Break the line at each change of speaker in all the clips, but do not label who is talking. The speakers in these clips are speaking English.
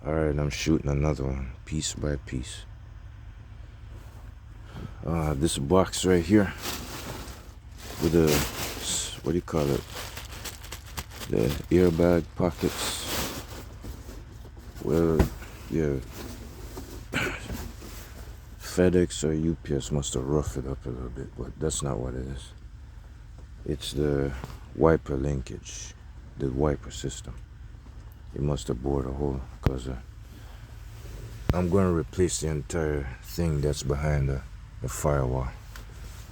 Alright, I'm shooting another one, piece by piece. This box right here with the, what do you call it? The airbag pockets. Well, yeah. FedEx or UPS must have roughed it up a little bit, but that's not what it is. It's the wiper linkage, the wiper system. It must have bored a hole because I'm going to replace the entire thing that's behind the firewall.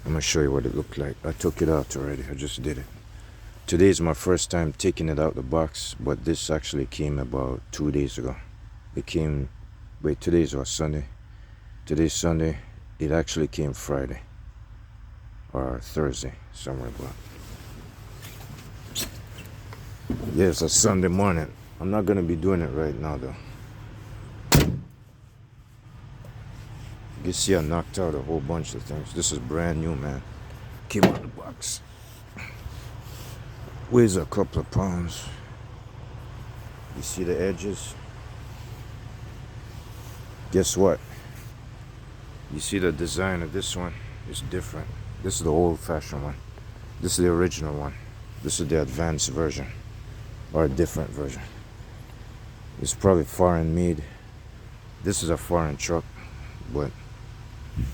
I'm going to show you what it looked like. I took it out already. I just did it. Today's my first time taking it out the box, but this actually came about 2 days ago. It came, wait, today's what, Sunday? Today's Sunday. It actually came Friday or Thursday, somewhere about. Yeah, it's a Sunday morning. I'm not going to be doing it right now though. You can see I knocked out a whole bunch of things. This is brand new, man. Came out of the box. Weighs a couple of pounds. You see the edges? Guess what? You see the design of this one is different. This is the old-fashioned one. This is the original one. This is the advanced version, or a different version. It's probably foreign made. This is a foreign truck, but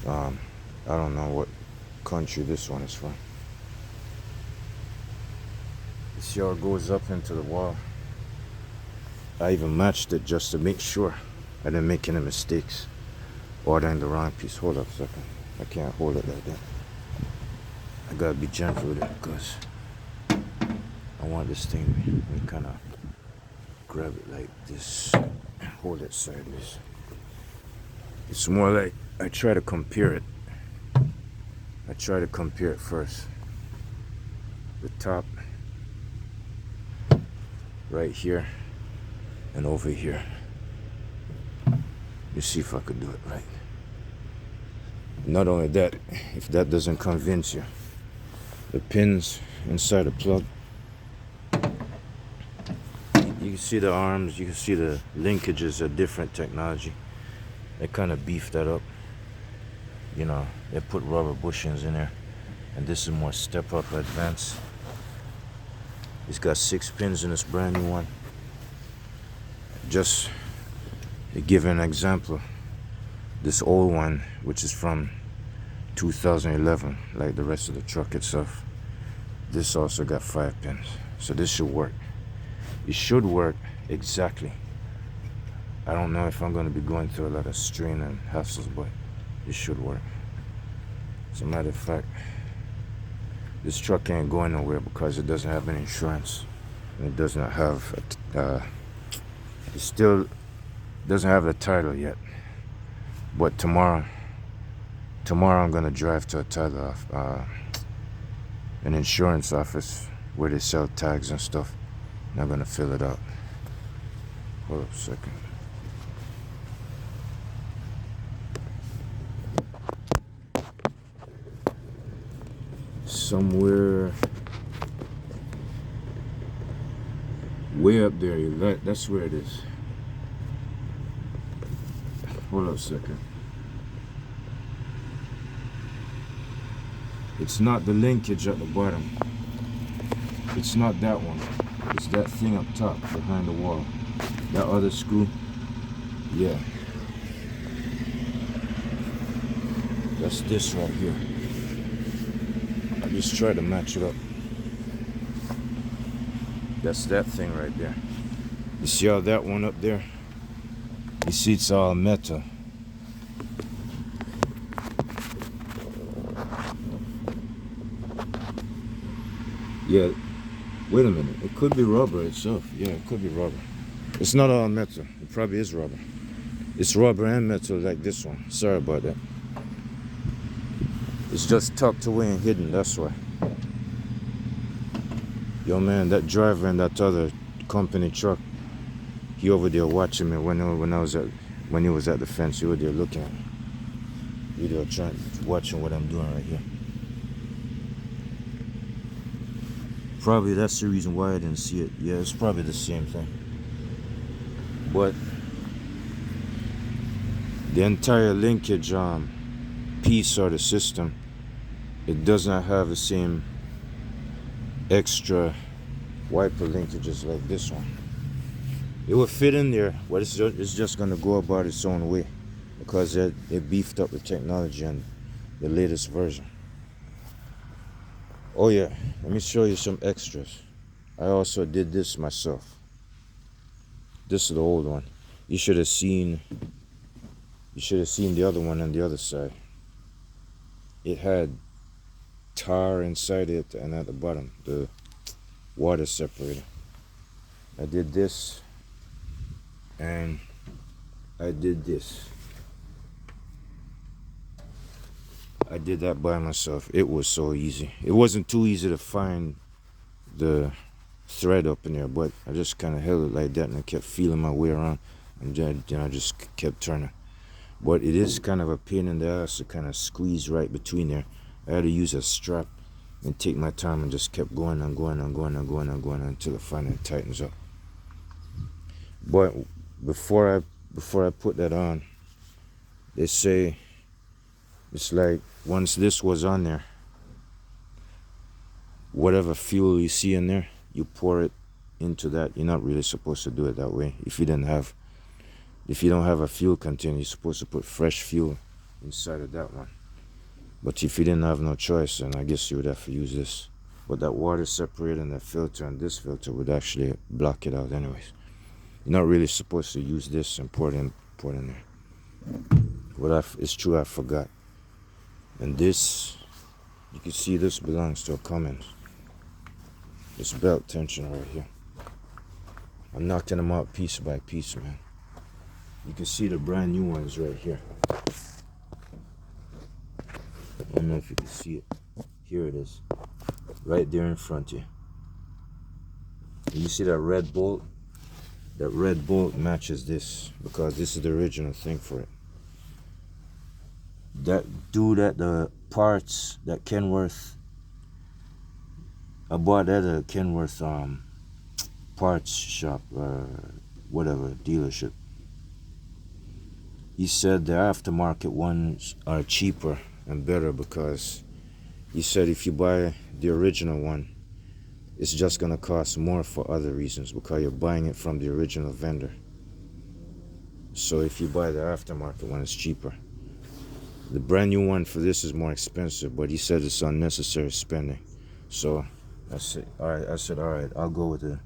I don't know what country this one is from. You see how it goes up into the wall? I even matched it just to make sure I didn't make any mistakes. Ordering the wrong piece. Hold up a second. I can't hold it like that. I gotta be gentle with it because I want this thing to kind of grab it like this. Hold it sideways. It's more like I try to compare it. I try to compare it first. The top right here and over here. You see if I could do it right. Not only that, if that doesn't convince you, the pins inside the plug, you can see the arms, you can see the linkages are different technology. They kind of beefed that up. You know, they put rubber bushings in there, and this is more step up advanced. It's got 6 pins in this brand new one. Just to give an example, this old one, which is from 2011, like the rest of the truck itself, this also got 5 pins. So this should work. It should work exactly. I don't know if I'm going to be going through a lot of strain and hassles, but it should work. As a matter of fact, this truck ain't going nowhere because it doesn't have any insurance. And it does not have, it still doesn't have the title yet. But tomorrow I'm going to drive to a title an insurance office where they sell tags and stuff. And I'm going to fill it out. Hold up a second. Somewhere way up there, that's where it is. Hold up a second. It's not the linkage at the bottom. It's not that one. It's that thing up top behind the wall. That other screw. Yeah. That's this right here. I just try to match it up. That's that thing right there. You see how that one up there? You see it's all metal. Yeah, wait a minute. It could be rubber itself. Yeah, it could be rubber. It's not all metal. It probably is rubber. It's rubber and metal like this one. Sorry about that. It's just tucked away and hidden, that's why. Yo man, that driver in that other company truck, he over there watching me when he was at the fence. He was there looking at me. Video watching what I'm doing right here. Probably that's the reason why I didn't see it. Yeah, it's probably the same thing. But The entire linkage piece or the system, it does not have the same extra wiper linkages like this one. It will fit in there, but it's just going to go about its own way because it beefed up the technology on the latest version. Oh yeah, let me show you some extras. I also did this myself. This is the old one. You should have seen the other one on the other side. It had tar inside it and at the bottom, the water separator. I did this and I did this. I did that by myself. It was so easy. It wasn't too easy to find the thread up in there, but I just kind of held it like that and I kept feeling my way around and then I just kept turning. But it is kind of a pain in the ass to kind of squeeze right between there. I had to use a strap and take my time and just kept going and going and going and going and going until it finally tightens up. But before I put that on, they say it's like once this was on there, whatever fuel you see in there, you pour it into that. You're not really supposed to do it that way. If you don't have a fuel container, you're supposed to put fresh fuel inside of that one. But if you didn't have no choice, then I guess you would have to use this. But that water separator and that filter and this filter would actually block it out anyways. You're not really supposed to use this and pour it in there. But it's true, I forgot. And this, you can see this belongs to a Cummins. This belt tension right here. I'm knocking them out piece by piece, man. You can see the brand new ones right here. I don't know if you can see it. Here it is. Right there in front of you. And you see that red bolt? That red bolt matches this because this is the original thing for it. That dude at the parts, that Kenworth, I bought that at Kenworth parts shop or whatever, dealership. He said the aftermarket ones are cheaper and better because he said if you buy the original one, it's just gonna cost more for other reasons because you're buying it from the original vendor. So if you buy the aftermarket one, it's cheaper. The brand new one for this is more expensive, but he said it's unnecessary spending. So I said, all right, I'll go with the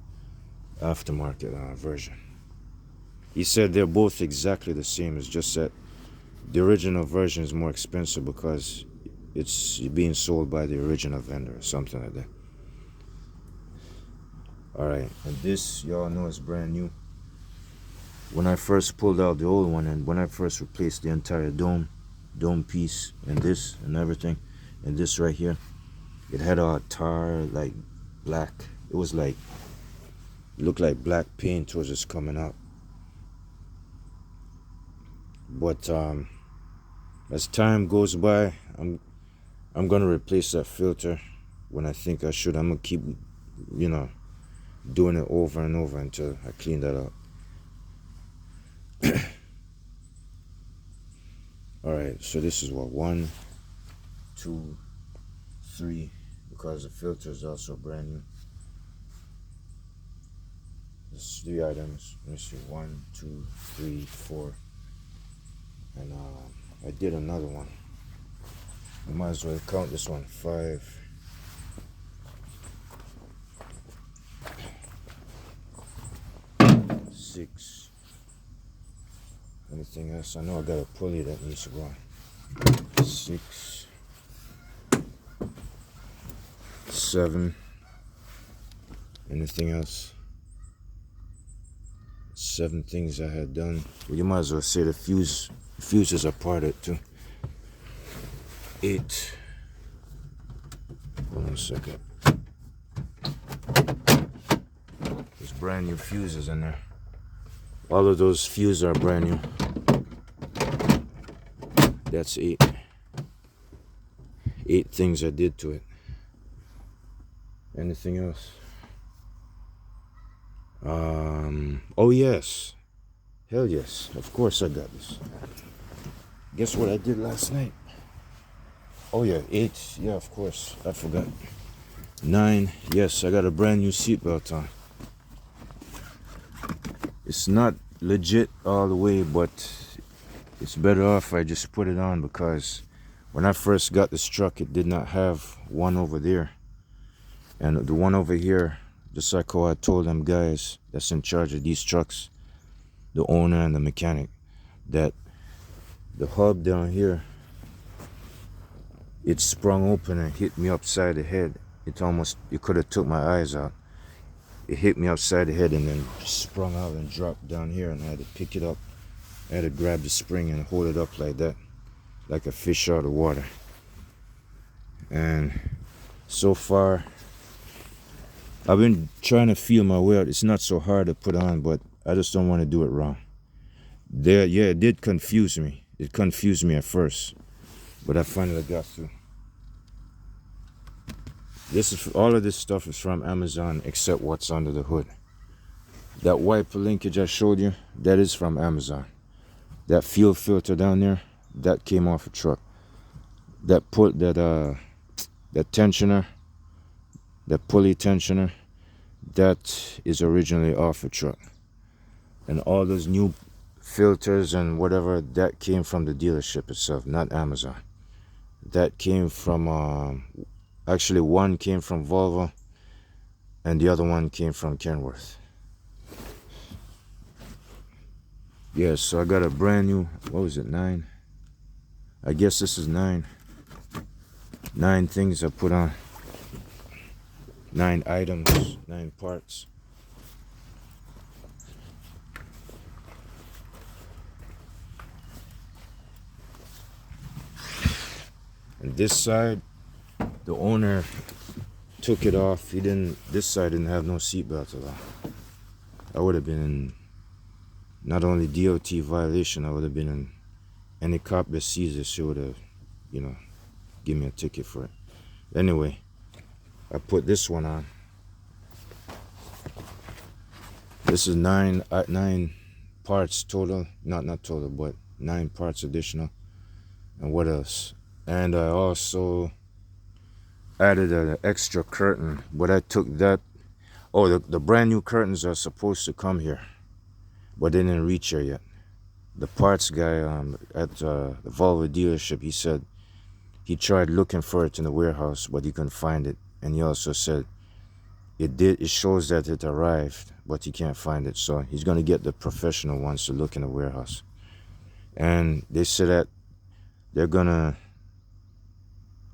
aftermarket version. He said they're both exactly the same. It's just that the original version is more expensive because it's being sold by the original vendor or something like that. All right, and this, y'all know, is brand new. When I first pulled out the old one and when I first replaced the entire dome piece and this and everything, and this right here, it had a tar, like black. It was like, it looked like black paint was just coming out. But as time goes by, I'm gonna replace that filter when I think I should. I'm gonna keep, doing it over and over until I clean that up. All right, so this is what, 1, 2, 3, because the filter is also brand new. There's 3 items. Let me see, 1, 2, 3, 4, and I did another one. I might as well count this one. 5, 6. Anything else? I know I got a pulley that needs to go on. 6, 7. Anything else? 7 things I had done. Well, you might as well say the fuses are part of it too. 8. Hold on a second. There's brand new fuses in there. All of those fuses are brand new. That's 8. 8 things I did to it. Anything else? Oh yes. Hell yes. Of course I got this. Guess what I did last night? Oh yeah, 8. Yeah, of course. I forgot. 9. Yes, I got a brand new seatbelt on. It's not legit all the way, but it's better off I just put it on, because when I first got this truck, it did not have one over there. And the one over here, just like how I told them guys that's in charge of these trucks, the owner and the mechanic, that the hub down here, it sprung open and hit me upside the head. It could have took my eyes out. It hit me upside the head and then sprung out and dropped down here, and I had to pick it up. I had to grab the spring and hold it up like that, like a fish out of water. And so far, I've been trying to feel my way out. It's not so hard to put on, but I just don't want to do it wrong. Yeah, it did confuse me. It confused me at first, but I finally got through. All of this stuff is from Amazon except what's under the hood. That wiper linkage I showed you, that is from Amazon. That fuel filter down there, that came off a truck. That tensioner, that pulley tensioner, that is originally off a truck. And all those new filters and whatever, that came from the dealership itself, not Amazon. That came from, actually one came from Volvo and the other one came from Kenworth. Yeah, so I got a brand new, what was it, 9? I guess this is 9. 9 things I put on. 9 items, 9 parts. And this side, the owner took it off. This side didn't have no seatbelt at all. I would have been in not only DOT violation, I would have been in, any cop that sees this, she would have, give me a ticket for it. Anyway, I put this one on. This is 9 parts total, not total, but 9 parts additional. And what else? And I also added an extra curtain, but I took that. Oh, the brand new curtains are supposed to come here, but they didn't reach here yet. The parts guy at the Volvo dealership, he said he tried looking for it in the warehouse, but he couldn't find it. And he also said it shows that it arrived, but he can't find it. So he's going to get the professional ones to look in the warehouse. And they said that they're going to,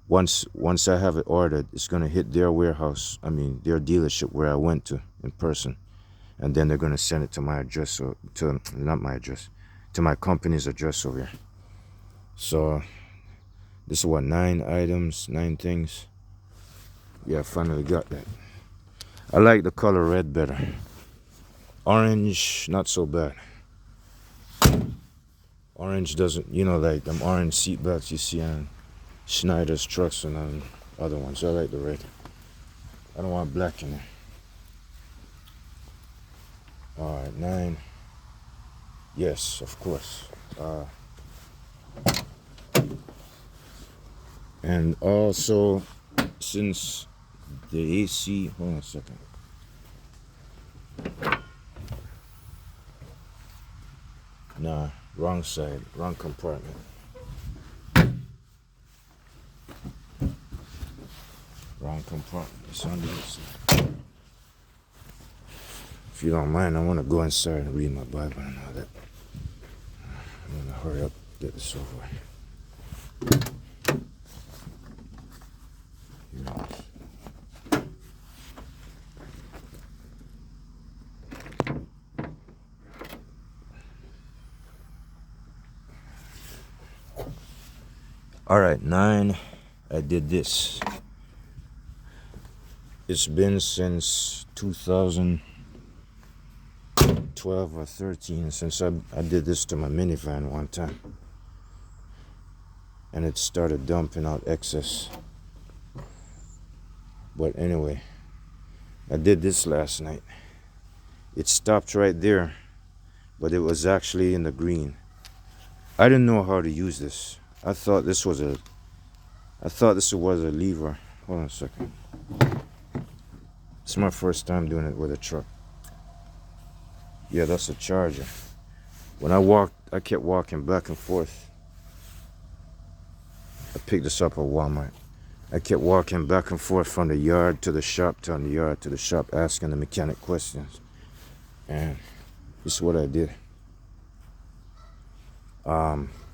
once I have it ordered, it's going to hit their warehouse, their dealership where I went to in person. And then they're going to send it to my address, or not my address, to my company's address over here. So this is what, 9 items, 9 things. Yeah, I finally got that. I like the color red better. Orange, not so bad. Orange doesn't, like them orange seat belts you see on Schneider's trucks and on other ones. I like the red. I don't want black in there. Alright, 9. Yes, of course. And also, since the AC, hold on a second. Nah, wrong side, wrong compartment. Wrong compartment, it's on the other side. If you don't mind, I want to go inside and read my Bible and all that. I'm gonna hurry up, get this over with. Alright, 9, I did this. It's been since 2012 or 13 since I did this to my minivan one time. And it started dumping out excess. But anyway, I did this last night. It stopped right there, but it was actually in the green. I didn't know how to use this. I thought this was a lever. Hold on a second. It's my first time doing it with a truck. Yeah, that's a charger. When I kept walking back and forth. I picked this up at Walmart. I kept walking back and forth from the yard to the shop, from the yard to the shop, asking the mechanic questions. And this is what I did.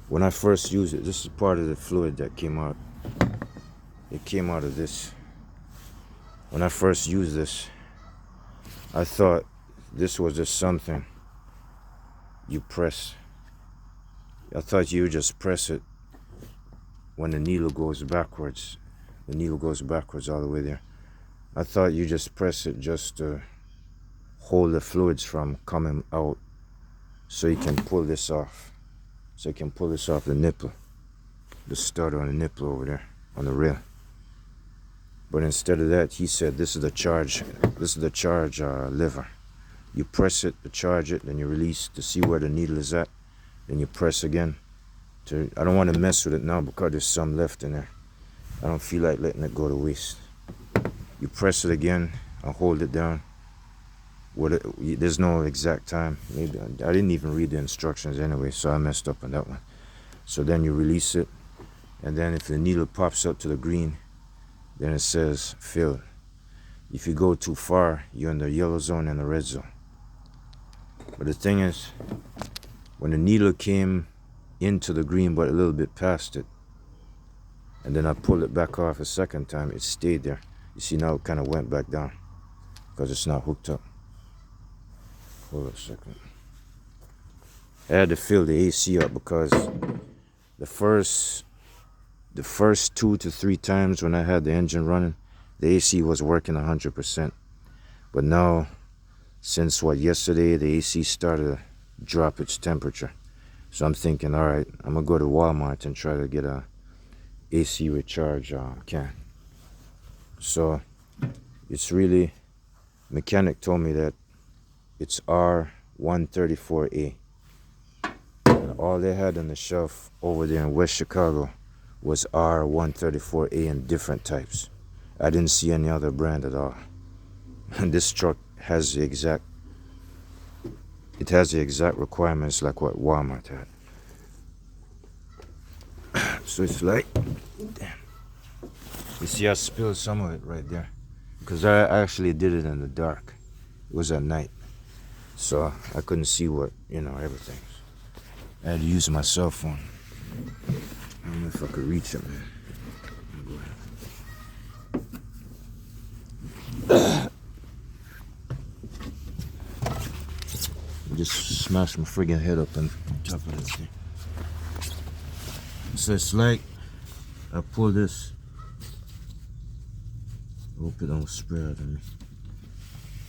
When I first used it, this is part of the fluid that came out. It came out of this. When I first used this, I thought this was just something you press. I thought you just press it when the needle goes backwards. The needle goes backwards all the way there. I thought you just press it just to hold the fluids from coming out, so you can pull this off. So you can pull this off the nipple, the stud on the nipple over there on the rail. But instead of that, he said this is the charge. This is the charge lever. You press it to charge it, then you release to see where the needle is at. Then you press again. I don't want to mess with it now because there's some left in there. I don't feel like letting it go to waste. You press it again and hold it down. There's no exact time. Maybe I didn't even read the instructions anyway, so I messed up on that one. So then you release it, and then if the needle pops up to the green, then it says filled. If you go too far, you're in the yellow zone and the red zone. But the thing is, when the needle came into the green but a little bit past it, and then I pulled it back off a second time, it stayed there. You see, now it kind of went back down because it's not hooked up. Hold on a second. I had to fill the AC up because the first 2 to 3 times when I had the engine running, the AC was working 100%. But now, since yesterday, the AC started to drop its temperature. So I'm thinking, all right, I'm gonna go to Walmart and try to get a AC recharge can. So it's really, mechanic told me that it's R134A. And all they had on the shelf over there in West Chicago was R134A in different types. I didn't see any other brand at all. And this truck has the exact requirements like what Walmart had. So it's like, damn. You see, I spilled some of it right there because I actually did it in the dark. It was at night, so I couldn't see everything. I had to use my cell phone. I don't know if I could reach it, man. I just smashed my friggin' head up on top of this thing. So it's like I pull this. Hope it don't spray out of me.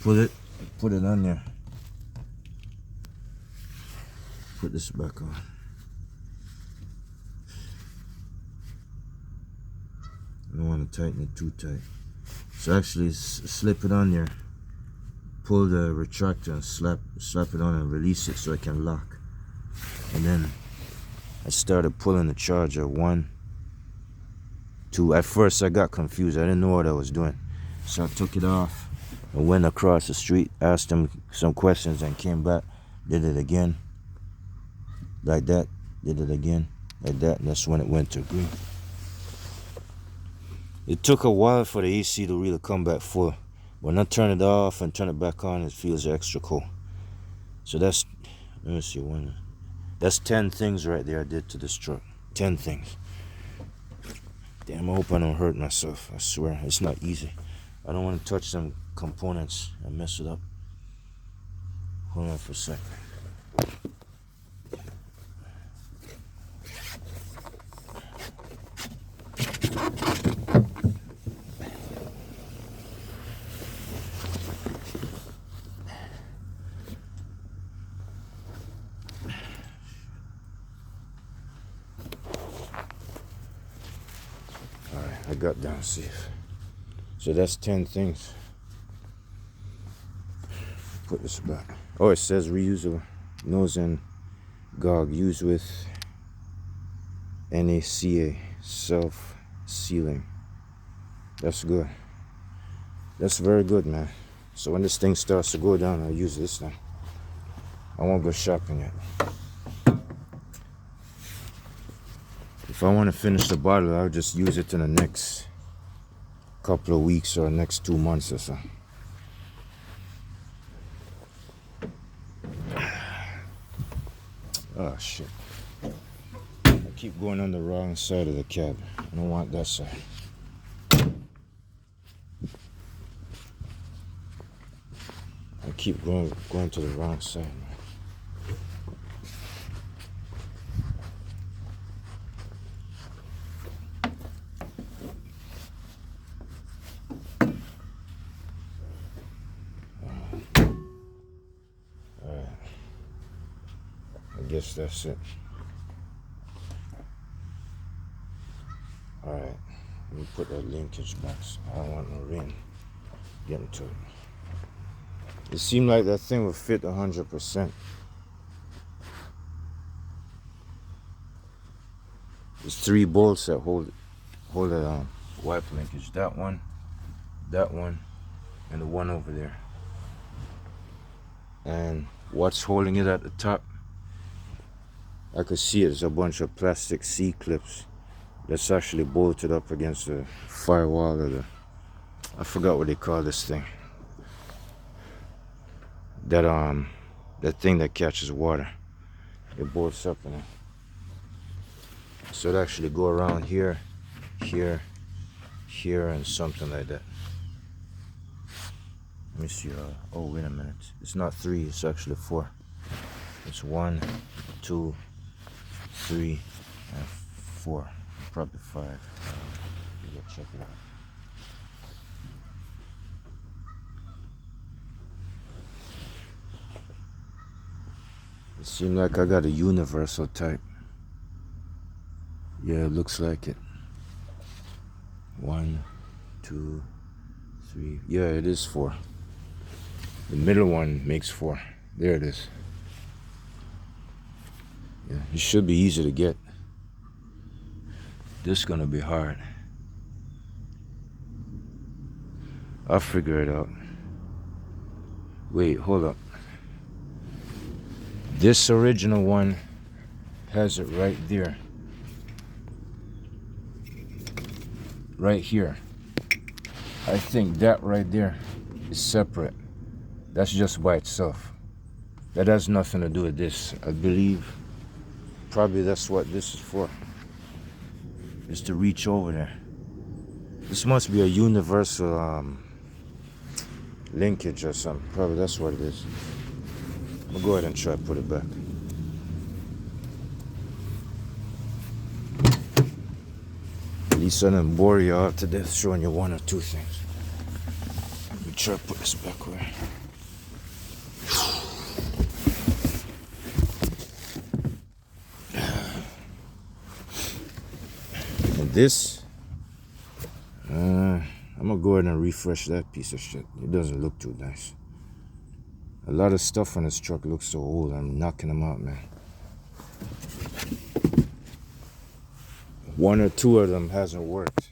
Put it on there. Put this back on. I don't want to tighten it too tight. So actually slip it on there. Pull the retractor and slap it on and release it so it can lock. And then I started pulling the charger. 1, 2. At first I got confused. I didn't know what I was doing. So I took it off and went across the street, asked him some questions and came back. Did it again. Like that. Did it again. Like that. And that's when it went to green. It took a while for the AC to really come back full. When I turn it off and turn it back on, it feels extra cool. So let me see, that's 10 things right there I did to this truck. 10 things. Damn, I hope I don't hurt myself. I swear, it's not easy. I don't want to touch some components and mess it up. Hold on for a second. I got down safe. So that's 10 things. Put this back. Oh, it says reusable nose and gog used with NACA, self-sealing. That's good. That's very good, man. So when this thing starts to go down, I'll use this now. I won't go shopping yet. If I want to finish the bottle, I'll just use it in the next couple of weeks or next 2 months or so. Oh shit. I keep going on the wrong side of the cab. I don't want that side. I keep going to the wrong side, man. I guess that's it. Alright, let me put that linkage back. I don't want no rain getting to it. It seemed like that thing would fit 100%. There's 3 bolts that hold the wipe linkage. That one, and the one over there. And what's holding it at the top? I could see it's a bunch of plastic C-clips that's actually bolted up against the firewall or I forgot what they call this thing. That thing that catches water. It bolts up in it. So it actually go around here, here, here, and something like that. Let me see. Oh, wait a minute. It's not 3. It's actually 4. It's 1, 2, 3, and 4. Probably 5. Go check it out. It seems like I got a universal type. Yeah, it looks like it. 1, 2, 3. Yeah, it is 4. The middle one makes 4. There it is. Yeah, it should be easy to get. This is gonna be hard. I'll figure it out. Wait, hold up. This original one has it right there. Right here. I think that right there is separate. That's just by itself. That has nothing to do with this. I believe probably that's what this is for. Is to reach over there. This must be a universal linkage or something. Probably that's what it is. I'm gonna go ahead and try to put it back. At least I didn't bore you out to death showing you 1 or 2 things. Let me try to put this back where. And this, I'm gonna go ahead and refresh that piece of shit. It doesn't look too nice. A lot of stuff on this truck looks so old. I'm knocking them out, man. 1 or 2 of them hasn't worked.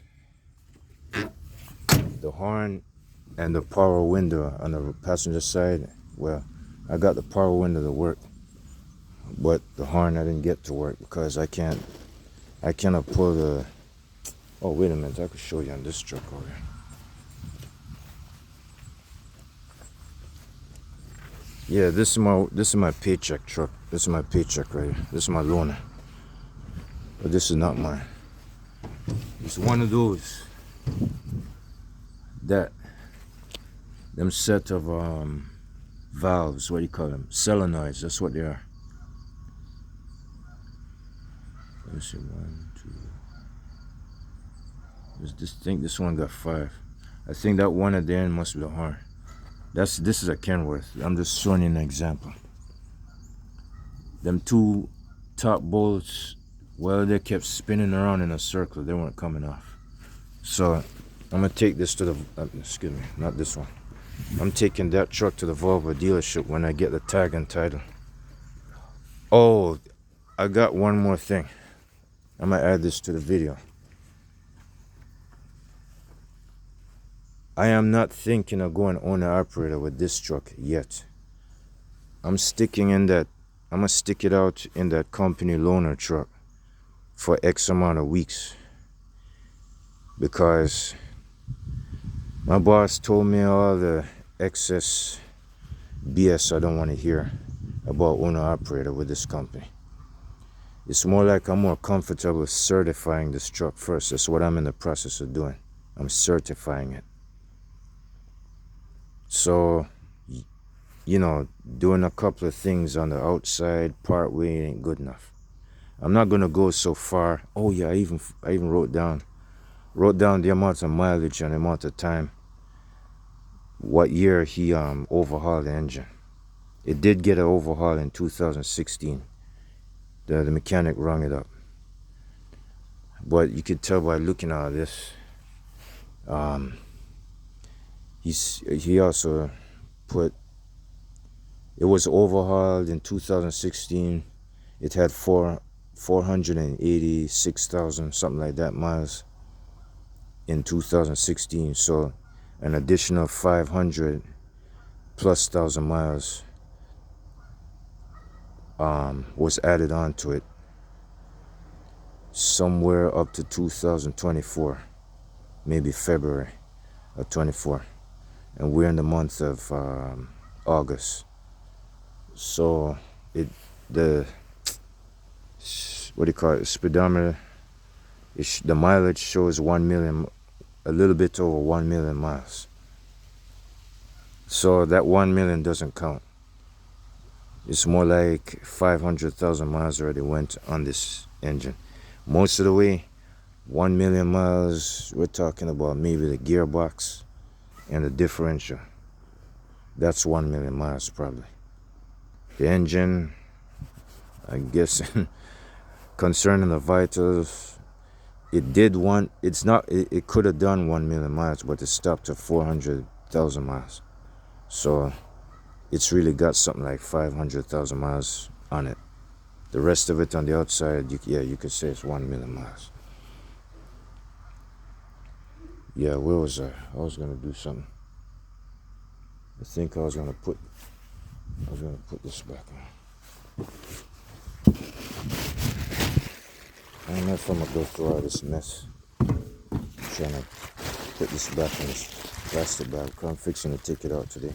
The horn and the power window on the passenger side, well, I got the power window to work, but the horn I didn't get to work because I cannot pull the. Oh, wait a minute, I could show you on this truck over here. Yeah, this is my paycheck truck. This is my paycheck right here. This is my loaner. But this is not mine. It's one of those that them set of valves, what do you call them? Solenoids, that's what they are. Let me see, 1, 2. This one got 5. I think that one at the end must be the horn. This is a Kenworth. I'm just showing you an example. Them 2 top bolts, well, they kept spinning around in a circle. They weren't coming off. So I'm gonna take this to the, excuse me, not this one. I'm taking that truck to the Volvo dealership when I get the tag and title. Oh, I got one more thing. I'm gonna add this to the video. I am not thinking of going owner-operator with this truck yet. I'm gonna stick it out in that company loaner truck for X amount of weeks, because my boss told me all the excess BS I don't want to hear about owner-operator with this company. It's more like I'm more comfortable certifying this truck first. That's what I'm in the process of doing. I'm certifying it. So, you know, doing a couple of things on the outside part way ain't good enough. I'm not gonna go so far. Oh yeah, I even wrote down the amount of mileage and the amount of time, what year he overhauled the engine. It did get an overhaul in 2016. The mechanic rung it up. But you could tell by looking at this, he also put, it was overhauled in 2016. It had 486,000, something like that, miles in 2016. So an additional 500 plus thousand miles was added onto it, somewhere up to 2024, maybe February of 24, and we're in the month of August. So the what do you call it, speedometer, the mileage shows 1 million, a little bit over 1 million miles. So that 1 million doesn't count. It's more like 500,000 miles already went on this engine. Most of the way, 1 million miles, we're talking about maybe the gearbox and the differential. That's 1 million miles probably. The engine, I guess, concerning the vitals, it could have done 1 million miles, but it stopped at 400,000 miles. So it's really got something like 500,000 miles on it. The rest of it on the outside, you could say it's 1 million miles. Yeah, where was I? I was gonna do something. I think I was gonna put this back on. I don't know if I'm gonna go through all this mess. I'm trying to put this back in this plastic bag, because I'm fixing to take it out today.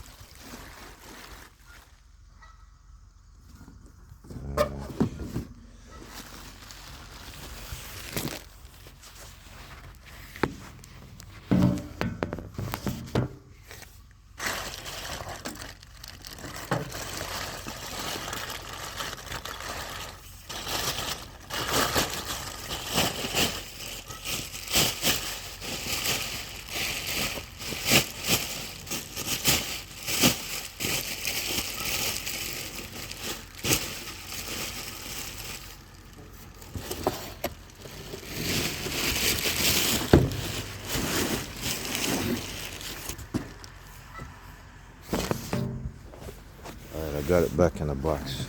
I got it back in the box.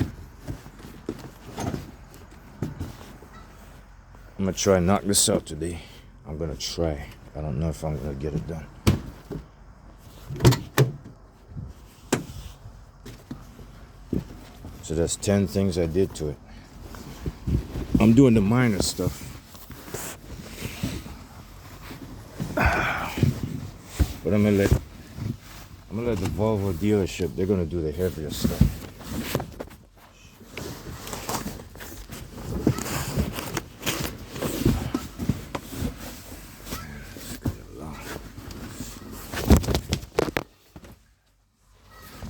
I'm gonna try and knock this out today. I'm gonna try. I don't know if I'm gonna get it done. So that's 10 things I did to it. I'm doing the minor stuff. But I'm gonna let the Volvo dealership, they're gonna do the heavier stuff.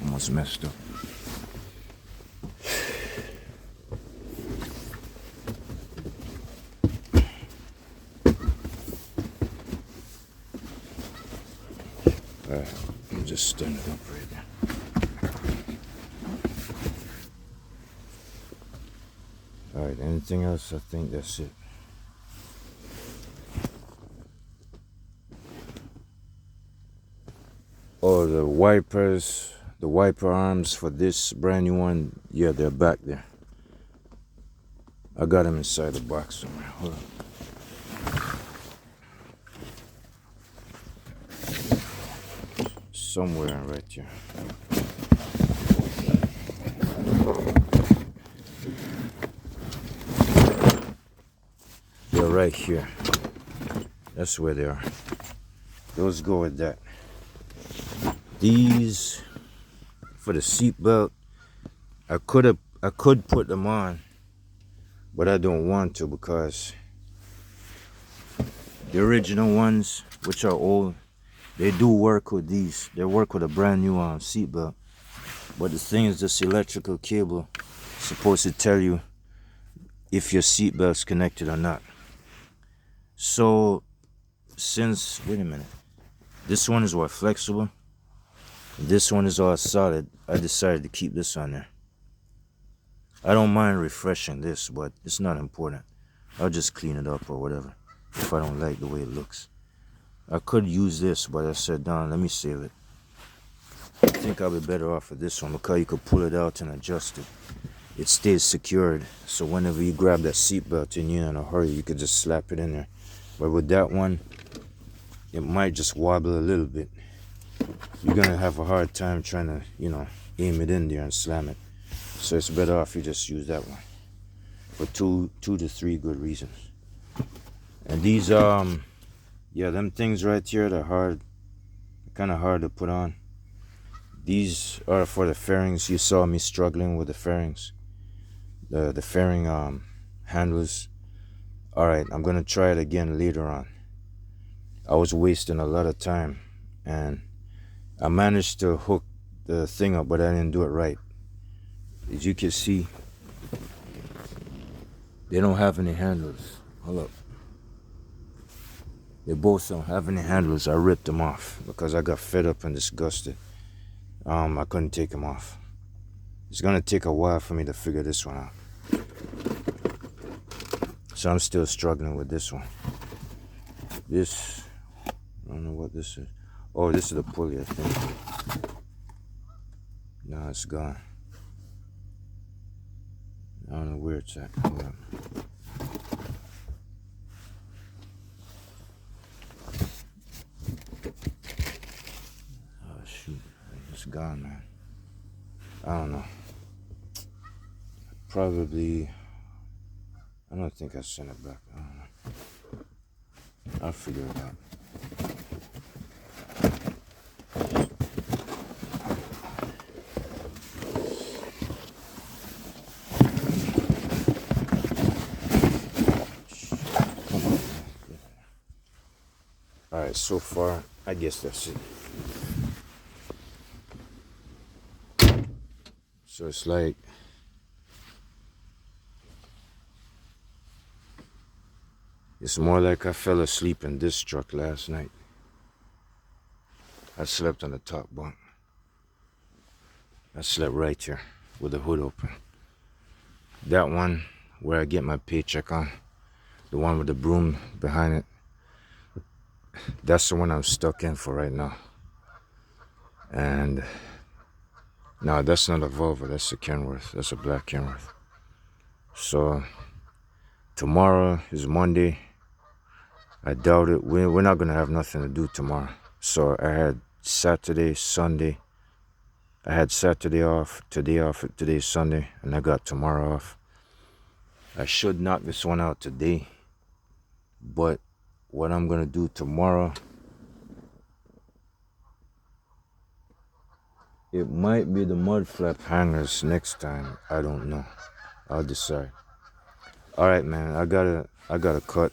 Almost messed up. I'm just standing up right now. Alright, anything else? I think that's it. Oh, the wipers, the wiper arms for this brand new one, yeah, they're back there. I got him inside the box somewhere. Hold on. Somewhere right here. They're right here. That's where they are. Those go with that. These for the seatbelt. I could put them on, but I don't want to because the original ones, which are old, they do work with these. They work with a brand new seatbelt. But the thing is, this electrical cable is supposed to tell you if your seatbelt's connected or not. So since, wait a minute, this one is what, flexible? This one is all solid. I decided to keep this on there. I don't mind refreshing this, but it's not important. I'll just clean it up or whatever if I don't like the way it looks. I could use this, but I said, Don, let me save it. I think I'll be better off with this one because you could pull it out and adjust it. It stays secured, so whenever you grab that seatbelt and you're in a hurry, you could just slap it in there. But with that one, it might just wobble a little bit. You're gonna have a hard time trying to, aim it in there and slam it. So it's better off you just use that one for two to three good reasons. And these, them things right here, they're hard, kind of hard to put on. These are for the fairings. You saw me struggling with the fairings, the fairing handles. All right, I'm gonna try it again later on. I was wasting a lot of time, and I managed to hook the thing up, but I didn't do it right. As you can see, they don't have any handles. Hold up. They both don't have any handles. I ripped them off because I got fed up and disgusted. I couldn't take them off. It's gonna take a while for me to figure this one out. So I'm still struggling with this one. This, I don't know what this is. Oh, this is the pulley, I think. No, it's gone. I don't know where it's at. Hold on. Oh, shoot. It's gone, man. I don't know. Probably, I don't think I sent it back. I don't know. I'll figure it out. Alright, so far, I guess that's it. So it's like, it's more like I fell asleep in this truck last night. I slept on the top bunk. I slept right here with the hood open. That one where I get my paycheck on, the one with the broom behind it, that's the one I'm stuck in for right now. And no, that's not a Volvo, that's a Kenworth. That's a black Kenworth. So tomorrow is Monday. I doubt it. We're not gonna have nothing to do tomorrow. So I had Saturday, Sunday. I had Saturday off, today's Sunday, and I got tomorrow off. I should knock this one out today, but what I'm gonna do tomorrow, it might be the mud flap hangers next time. I don't know. I'll decide. All right, man. I gotta cut.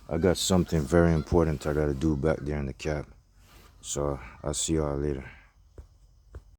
I got something very important I gotta do back there in the cab. So I'll see y'all later.